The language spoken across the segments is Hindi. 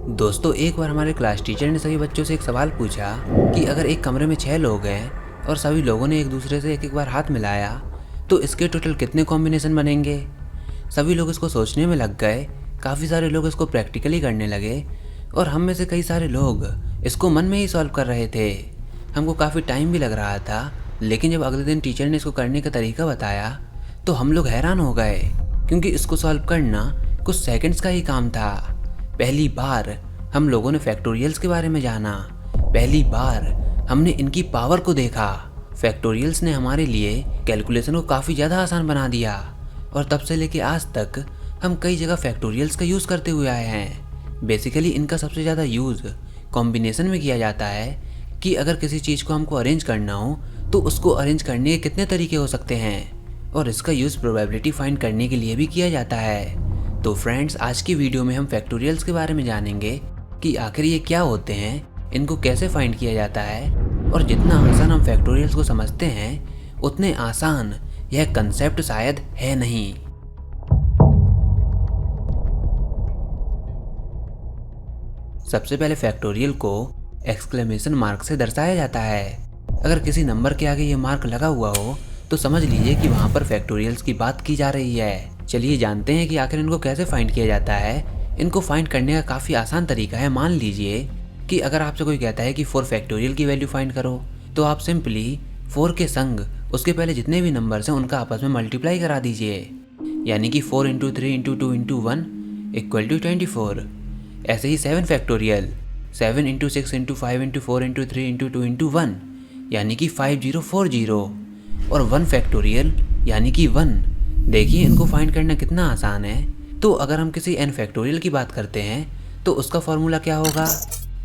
दोस्तों, एक बार हमारे क्लास टीचर ने सभी बच्चों से एक सवाल पूछा कि अगर एक कमरे में 6 लोग हैं और सभी लोगों ने एक दूसरे से एक बार हाथ मिलाया तो इसके टोटल कितने कॉम्बिनेशन बनेंगे। सभी लोग इसको सोचने में लग गए। काफ़ी सारे लोग इसको प्रैक्टिकली करने लगे और हम में से कई सारे लोग इसको मन में ही सॉल्व कर रहे थे। हमको काफ़ी टाइम भी लग रहा था, लेकिन जब अगले दिन टीचर ने इसको करने का तरीका बताया तो हम लोग हैरान हो गए, क्योंकि इसको सॉल्व करना कुछ सेकंड्स का ही काम था। पहली बार हम लोगों ने फैक्टोरियल्स के बारे में जाना। पहली बार हमने इनकी पावर को देखा। फैक्टोरियल्स ने हमारे लिए कैलकुलेशन को काफ़ी ज़्यादा आसान बना दिया और तब से लेके आज तक हम कई जगह फैक्टोरियल्स का यूज़ करते हुए आए हैं। बेसिकली इनका सबसे ज़्यादा यूज़ कॉम्बिनेशन में किया जाता है कि अगर किसी चीज़ को हमको अरेंज करना हो तो उसको अरेंज करने के कितने तरीके हो सकते हैं, और इसका यूज़ प्रोबेबिलिटी फाइंड करने के लिए भी किया जाता है। तो फ्रेंड्स, आज की वीडियो में हम फैक्टोरियल्स के बारे में जानेंगे कि आखिर ये क्या होते हैं, इनको कैसे फाइंड किया जाता है, और जितना आसान हम फैक्टोरियल्स को समझते हैं उतने आसान यह कंसेप्ट शायद है नहीं। सबसे पहले फैक्टोरियल को एक्सक्लेमेशन मार्क से दर्शाया जाता है। अगर किसी नंबर के आगे ये मार्क लगा हुआ हो तो समझ लीजिए कि वहाँ पर फैक्टोरियल्स की बात की जा रही है। चलिए जानते हैं कि आखिर इनको कैसे फाइंड किया जाता है। इनको फाइंड करने का काफ़ी आसान तरीका है। मान लीजिए कि अगर आपसे कोई कहता है कि 4 फैक्टोरियल की वैल्यू फाइंड करो, तो आप सिंपली 4 के संग उसके पहले जितने भी नंबर्स हैं उनका आपस में मल्टीप्लाई करा दीजिए। यानी कि 4 × 3 × 2 × 1 = 24। ऐसे ही 7 फैक्टोरियल 7 × 6 × 5 × 4 × 3 × 2 × 1 यानी कि 5040, और 1 फैक्टोरियल यानी कि 1। देखिए इनको फाइंड करना कितना आसान है। तो अगर हम किसी n फैक्टोरियल की बात करते हैं तो उसका फॉर्मूला क्या होगा,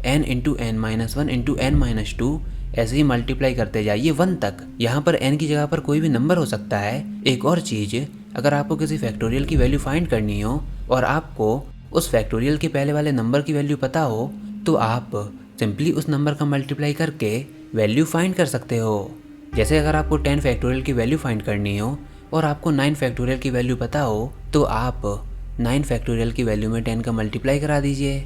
n × n - 1 × n - 2। ऐसे ही मल्टीप्लाई करते जाइए 1 तक। यहाँ पर n की जगह पर कोई भी नंबर हो सकता है। एक और चीज़, अगर आपको किसी फैक्टोरियल की वैल्यू फाइंड करनी हो और आपको उस फैक्टोरियल के पहले वाले नंबर की वैल्यू पता हो तो आप सिंपली उस नंबर का मल्टीप्लाई करके वैल्यू फाइंड कर सकते हो। जैसे अगर आपको 10 फैक्टोरियल की वैल्यू फाइंड करनी हो और आपको 9 फैक्टोरियल की वैल्यू पता हो तो आप 9 फैक्टोरियल की वैल्यू में 10 का मल्टीप्लाई करा दीजिए,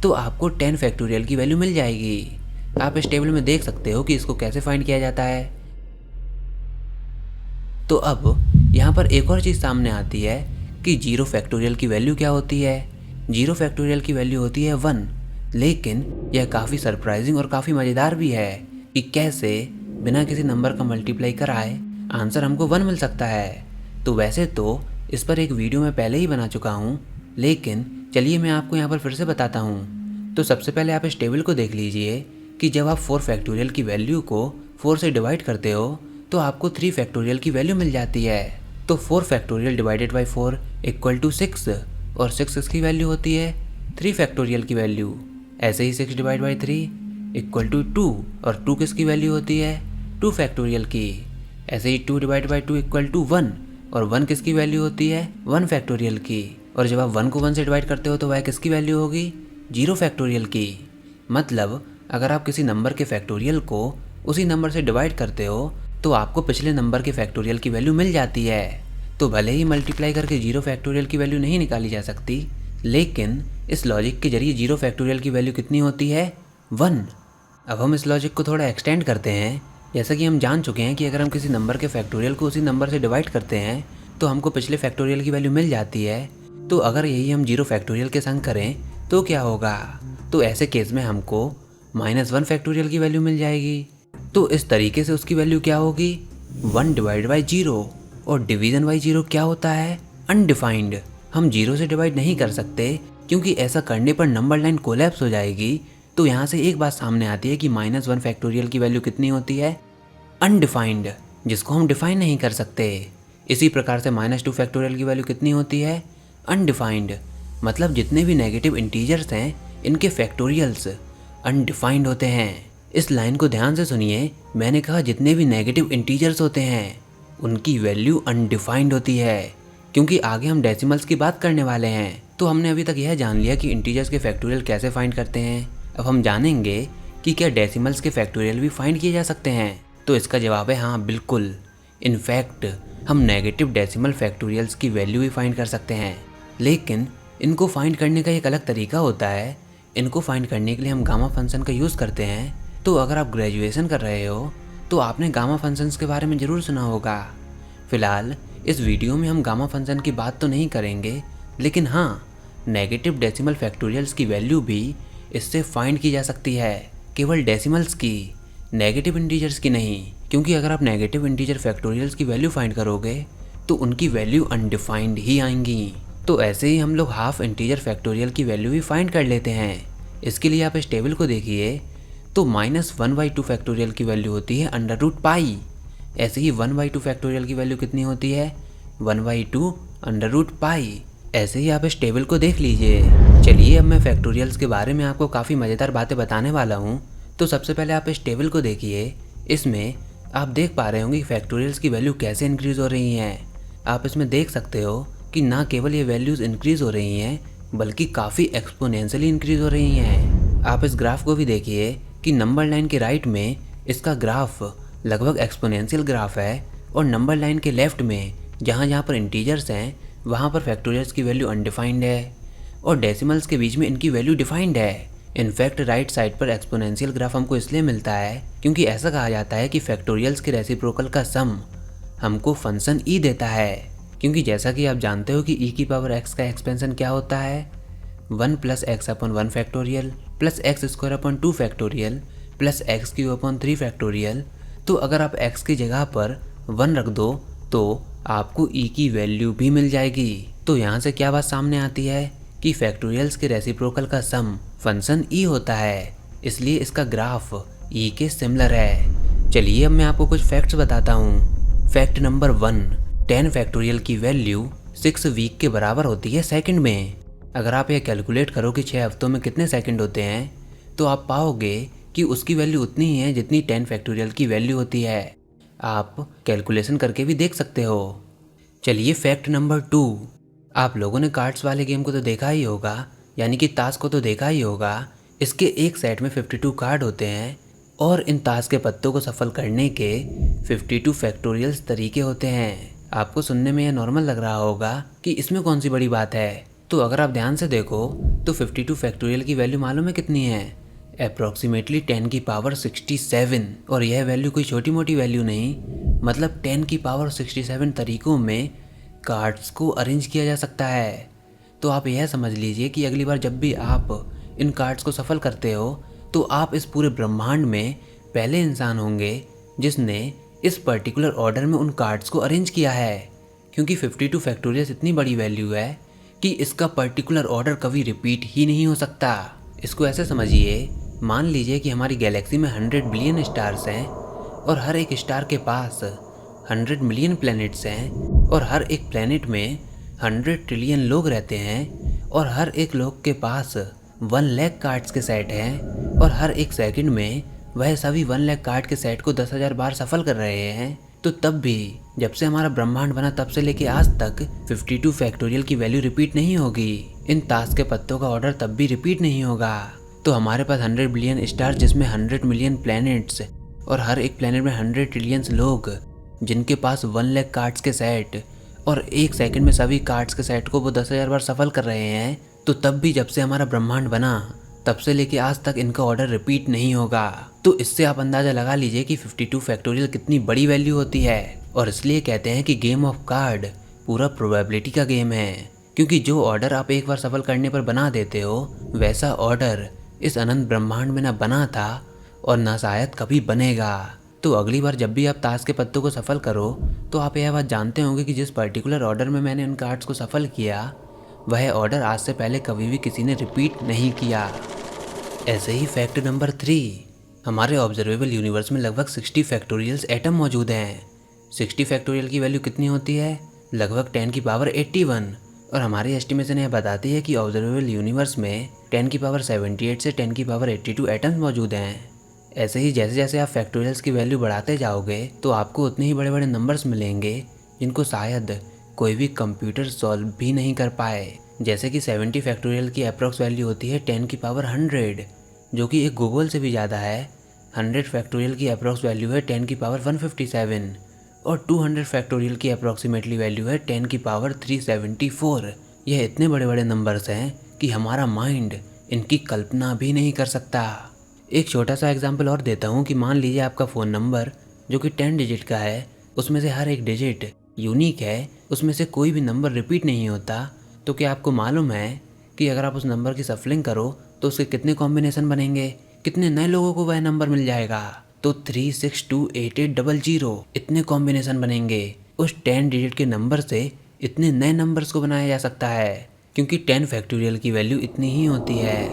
तो आपको 10 फैक्टोरियल की वैल्यू मिल जाएगी। आप इस टेबल में देख सकते हो कि इसको कैसे फाइंड किया जाता है। तो अब यहाँ पर एक और चीज़ सामने आती है कि 0 फैक्टोरियल की वैल्यू क्या होती है। 0 फैक्टोरियल की वैल्यू होती है 1, लेकिन यह काफ़ी सरप्राइजिंग और काफ़ी मज़ेदार भी है कि कैसे बिना किसी नंबर का मल्टीप्लाई कराए आंसर हमको 1 मिल सकता है। तो वैसे तो इस पर एक वीडियो मैं पहले ही बना चुका हूँ, लेकिन चलिए मैं आपको यहाँ पर फिर से बताता हूँ। तो सबसे पहले आप इस टेबल को देख लीजिए कि जब आप 4 फैक्टोरियल की वैल्यू को 4 से डिवाइड करते हो तो आपको 3 फैक्टोरियल की वैल्यू मिल जाती है। तो 4 फैक्टोरियल डिवाइडेड बाई 4 = 6, और 6 इसकी वैल्यू होती है 3 फैक्टोरियल की वैल्यू। ऐसे ही 6 डिवाइड बाई 3 = 2, और 2 किसकी वैल्यू होती है 2 फैक्टोरियल की। ऐसे ही 2 डिवाइड बाई 2 = 1, और 1 किसकी वैल्यू होती है 1 फैक्टोरियल की। और जब आप 1 को 1 से डिवाइड करते हो तो वह किसकी वैल्यू होगी 0 फैक्टोरियल की। मतलब अगर आप किसी नंबर के फैक्टोरियल को उसी नंबर से डिवाइड करते हो तो आपको पिछले नंबर के फैक्टोरियल की वैल्यू मिल जाती है। तो भले ही मल्टीप्लाई करके 0 फैक्टोरियल की वैल्यू नहीं निकाली जा सकती, लेकिन इस लॉजिक के जरिए 0 फैक्टोरियल की वैल्यू कितनी होती है 1। अब हम इस लॉजिक को थोड़ा एक्सटेंड करते हैं। जैसा कि हम जान चुके हैं कि अगर हम किसी नंबर के फैक्टोरियल को उसी नंबर से डिवाइड करते हैं तो हमको पिछले फैक्टोरियल की वैल्यू मिल जाती है। तो अगर यही हम 0 फैक्टोरियल के संग करें तो क्या होगा, तो ऐसे केस में हमको -1 फैक्टोरियल की वैल्यू मिल जाएगी। तो इस तरीके से उसकी वैल्यू क्या होगी 1 डिवाइड बाई 0। और डिवीज़न बाई 0 क्या होता है अनडिफाइंड। हम 0 से डिवाइड नहीं कर सकते क्योंकि ऐसा करने पर नंबर लाइन कोलैप्स हो जाएगी। तो यहाँ से एक बात सामने आती है कि -1 फैक्टोरियल की वैल्यू कितनी होती है अनडिफाइंड, जिसको हम डिफाइन नहीं कर सकते। इसी प्रकार से -2 फैक्टोरियल की वैल्यू कितनी होती है अनडिफाइंड। मतलब जितने भी नेगेटिव इंटीजर्स हैं इनके फैक्टोरियल्स अनडिफाइंड होते हैं। इस लाइन को ध्यान से सुनिए, मैंने कहा जितने भी नेगेटिव इंटीजर्स होते हैं उनकी वैल्यू अनडिफाइंड होती है, क्योंकि आगे हम डेसिमल्स की बात करने वाले हैं। तो हमने अभी तक यह जान लिया कि इंटीजर्स के फैक्टोरियल कैसे फाइंड करते हैं। अब हम जानेंगे कि क्या डेसिमल्स के फैक्टोरियल भी फाइंड किए जा सकते हैं। तो इसका जवाब है हाँ, बिल्कुल। इनफैक्ट हम नेगेटिव डेसिमल फैक्टोरियल्स की वैल्यू भी फाइंड कर सकते हैं, लेकिन इनको फाइंड करने का एक अलग तरीका होता है इनको फाइंड करने के लिए हम गामा फंक्शन का यूज़ करते हैं। तो अगर आप ग्रेजुएशन कर रहे हो तो आपने गामा फंक्शंस के बारे में ज़रूर सुना होगा। फिलहाल इस वीडियो में हम गामा फंक्शन की बात तो नहीं करेंगे, लेकिन हाँ, नेगेटिव डेसिमल फैक्टोरियल्स की वैल्यू भी इससे फाइंड की जा सकती है, केवल डेसिमल्स की, नेगेटिव इंटीजर्स की नहीं। क्योंकि अगर आप नेगेटिव इंटीजर फैक्टोरियल्स की वैल्यू फाइंड करोगे तो उनकी वैल्यू अनडिफाइंड ही आएंगी। तो ऐसे ही हम लोग हाफ इंटीजर फैक्टोरियल की वैल्यू भी फाइंड कर लेते हैं। इसके लिए आप इस टेबल को देखिए तो -1/2 फैक्टोरियल की वैल्यू होती है √π। ऐसे ही 1/2 फैक्टोरियल की वैल्यू कितनी होती है? 1/2 √π। ऐसे ही आप इस टेबल को देख लीजिए। चलिए अब मैं फैक्टोरियल्स के बारे में आपको काफ़ी मज़ेदार बातें बताने वाला हूँ। तो सबसे पहले आप इस टेबल को देखिए। इसमें आप देख पा रहे होंगे कि फैक्टोरियल्स की वैल्यू कैसे इंक्रीज़ हो रही हैं। आप इसमें देख सकते हो कि ना केवल ये वैल्यूज़ इंक्रीज़ हो रही हैं बल्कि काफ़ी एक्सपोनेंशियली इंक्रीज़ हो रही हैं। आप इस ग्राफ को भी देखिए कि नंबर लाइन के राइट में इसका ग्राफ लगभग एक्सपोनेंशियल ग्राफ है और नंबर लाइन के लेफ्ट में जहाँ पर इंटीजर्स हैं वहाँ पर फैक्टोरियल्स की वैल्यू अनडिफाइंड है और डेसिमल्स के बीच में इनकी वैल्यू डिफाइंड है। इनफैक्ट राइट साइड पर एक्सपोनेंशियल ग्राफ हमको इसलिए मिलता है क्योंकि ऐसा कहा जाता है कि फैक्टोरियल्स के रेसिप्रोकल का सम हमको फंक्शन ई देता है। क्योंकि जैसा कि आप जानते हो कि e की पावर x का एक्सपेंशन क्या होता है? 1 + x/1 factorial plus x² 2 factorial plus x³ 3 factorial. तो अगर आप x की जगह पर 1 रख दो तो आपको e की वैल्यू भी मिल जाएगी। तो यहाँ से क्या बात सामने आती है कि फैक्टोरियल्स के रेसिप्रोकल का सम फंक्शन e होता है, इसलिए इसका ग्राफ e के सिमिलर है। चलिए अब मैं आपको कुछ फैक्ट्स बताता हूँ। फैक्ट नंबर 1, 10 फैक्टोरियल की वैल्यू 6 वीक के बराबर होती है सेकंड में। अगर आप यह कैलकुलेट करो कि 6 हफ्तों में कितने सेकंड होते हैं तो आप पाओगे कि उसकी वैल्यू उतनी ही है जितनी 10 फैक्टोरियल की वैल्यू होती है। आप कैलकुलेशन करके भी देख सकते हो। चलिए फैक्ट नंबर 2, आप लोगों ने कार्ड्स वाले गेम को तो देखा ही होगा, यानी कि ताश को तो देखा ही होगा। इसके एक सेट में 52 कार्ड होते हैं और इन ताश के पत्तों को सफल करने के 52 फैक्टोरियल्स तरीके होते हैं। आपको सुनने में यह नॉर्मल लग रहा होगा कि इसमें कौन सी बड़ी बात है। तो अगर आप ध्यान से देखो तो 52 फैक्टोरियल की वैल्यू मालूम है कितनी है? अप्रॉक्सीमेटली 10 की पावर 67। और यह वैल्यू कोई छोटी मोटी वैल्यू नहीं, मतलब 10 की पावर 67 तरीकों में कार्ड्स को अरेंज किया जा सकता है। तो आप यह समझ लीजिए कि अगली बार जब भी आप इन कार्ड्स को सफल करते हो तो आप इस पूरे ब्रह्मांड में पहले इंसान होंगे जिसने इस पर्टिकुलर ऑर्डर में उन कार्ड्स को अरेंज किया है। क्योंकि 52 फैक्टोरियल्स इतनी बड़ी वैल्यू है कि इसका पर्टिकुलर ऑर्डर कभी रिपीट ही नहीं हो सकता। इसको ऐसे समझिए, मान लीजिए कि हमारी गैलेक्सी में 100 बिलियन स्टार्स हैं और हर एक स्टार के पास 100 मिलियन प्लैनेट्स हैं और हर एक प्लैनेट में 100 ट्रिलियन लोग रहते हैं और हर एक लोग के पास 1 लाख कार्ड्स के सेट हैं और हर एक सेकंड में वह सभी 1 लाख कार्ड के सेट को 10,000 बार सफल कर रहे हैं। तो तब भी जब से हमारा ब्रह्मांड बना तब से लेके आज तक 52 फैक्टोरियल की वैल्यू रिपीट नहीं होगी। इन ताश के पत्तों का ऑर्डर तब भी रिपीट नहीं होगा। तो हमारे पास 100 बिलियन स्टार जिसमें 100 मिलियन प्लैनेट्स और हर एक प्लैनेट में 100 ट्रिलियंस लोग जिनके पास 1 लाख कार्ड्स के सेट और एक सेकंड में सभी कार्ड्स के सेट को वो 10,000 बार सफल कर रहे हैं। तो तब भी जब से हमारा ब्रह्मांड बना तब से लेके आज तक इनका ऑर्डर रिपीट नहीं होगा। तो इससे आप अंदाज़ा लगा लीजिए कि 52 फैक्टोरियल कितनी बड़ी वैल्यू होती है। और इसलिए कहते हैं कि गेम ऑफ कार्ड पूरा प्रोबेबिलिटी का गेम है, क्योंकि जो ऑर्डर आप एक बार सफल करने पर बना देते हो वैसा ऑर्डर इस अनंत ब्रह्मांड में ना बना था और ना शायद कभी बनेगा। तो अगली बार जब भी आप ताश के पत्तों को सफल करो तो आप यह बात जानते होंगे कि जिस पर्टिकुलर ऑर्डर में मैंने इन कार्ड्स को सफल किया वह ऑर्डर आज से पहले कभी भी किसी ने रिपीट नहीं किया। ऐसे ही फैक्ट नंबर 3, हमारे ऑब्जर्वेबल यूनिवर्स में लगभग 60 फैक्टोरियल्स एटम मौजूद हैं। 60 फैक्टोरियल की वैल्यू कितनी होती है? लगभग 10 की पावर 81। और हमारी एस्टिमेशन यह बताती है कि ऑब्जर्वेबल यूनिवर्स में 10 की पावर 78 से 10 की पावर 82 एटम्स मौजूद हैं। ऐसे ही जैसे जैसे आप फैक्टोरियल्स की वैल्यू बढ़ाते जाओगे तो आपको उतने ही बड़े बड़े नंबर्स मिलेंगे जिनको शायद कोई भी कंप्यूटर सॉल्व भी नहीं कर पाए। जैसे कि 70 फैक्टोरियल की अप्रॉक्स वैल्यू होती है 10 की पावर 100, जो कि एक गूगल से भी ज़्यादा है। 100 फैक्टोरियल की अप्रॉक्स वैल्यू है 10 की पावर 157 और 200 फैक्टोरियल की अप्रॉक्सीमेटली वैल्यू है 10 की पावर 374। यह इतने बड़े बड़े नंबर्स हैं कि हमारा माइंड इनकी कल्पना भी नहीं कर सकता। एक छोटा सा एग्जाम्पल और देता हूँ कि मान लीजिए आपका फ़ोन नंबर जो कि 10 डिजिट का है, उसमें से हर एक डिजिट यूनिक है, उसमें से कोई भी नंबर रिपीट नहीं होता। तो क्या आपको मालूम है कि अगर आप उस नंबर की सफलिंग करो तो उसके कितने कॉम्बिनेशन बनेंगे, कितने नए लोगों को वह नंबर मिल जाएगा? तो 36288800 इतने कॉम्बिनेशन बनेंगे। उस 10 डिजिट के नंबर से इतने नए नंबर्स को बनाया जा सकता है, क्योंकि 10 फैक्टोरियल की वैल्यू इतनी ही होती है।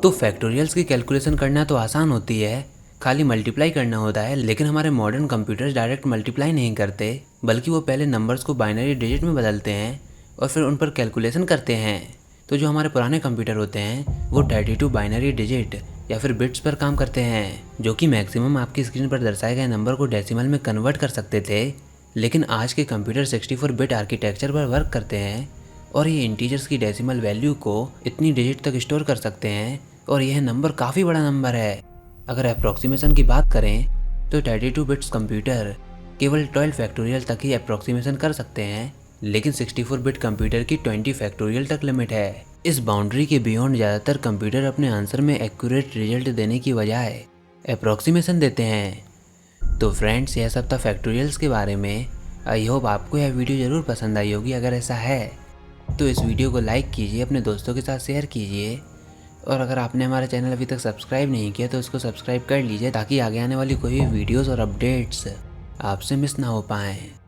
तो फैक्टोरियल्स की कैलकुलेशन करना तो आसान होती है, खाली मल्टीप्लाई करना होता है। लेकिन हमारे मॉडर्न कंप्यूटर्स डायरेक्ट मल्टीप्लाई नहीं करते, बल्कि वो पहले नंबर्स को बाइनरी डिजिट में बदलते हैं और फिर उन पर कैलकुलेशन करते हैं। तो जो हमारे पुराने कंप्यूटर होते हैं वो 32 बाइनरी डिजिट या फिर बिट्स पर काम करते हैं, जो कि मैक्सिमम आपकी स्क्रीन पर दर्शाए गए नंबर को डेसिमल में कन्वर्ट कर सकते थे। लेकिन आज के कंप्यूटर 64 बिट आर्किटेक्चर पर वर्क करते हैं और ये इंटीजर्स की डेसिमल वैल्यू को इतनी डिजिट तक स्टोर कर सकते हैं, और यह नंबर काफ़ी बड़ा नंबर है। अगर अप्रॉक्सीमेशन की बात करें तो 32 बिट्स कंप्यूटर केवल 12 फैक्टोरियल तक ही अप्रॉक्सीमेशन कर सकते हैं, लेकिन 64 बिट कंप्यूटर की 20 फैक्टोरियल तक लिमिट है। इस बाउंड्री के बियॉन्ड ज़्यादातर कंप्यूटर अपने आंसर में एक्यूरेट रिजल्ट देने की बजाय अप्रॉक्सीमेशन देते हैं। तो फ्रेंड्स, यह सब था फैक्टोरियल्स के बारे में। आई होप आपको यह वीडियो ज़रूर पसंद आई होगी। अगर ऐसा है तो इस वीडियो को लाइक कीजिए, अपने दोस्तों के साथ शेयर कीजिए, और अगर आपने हमारा चैनल अभी तक सब्सक्राइब नहीं किया तो उसको सब्सक्राइब कर लीजिए, ताकि आगे आने वाली कोई भी वीडियोस और अपडेट्स आपसे मिस ना हो पाएँ।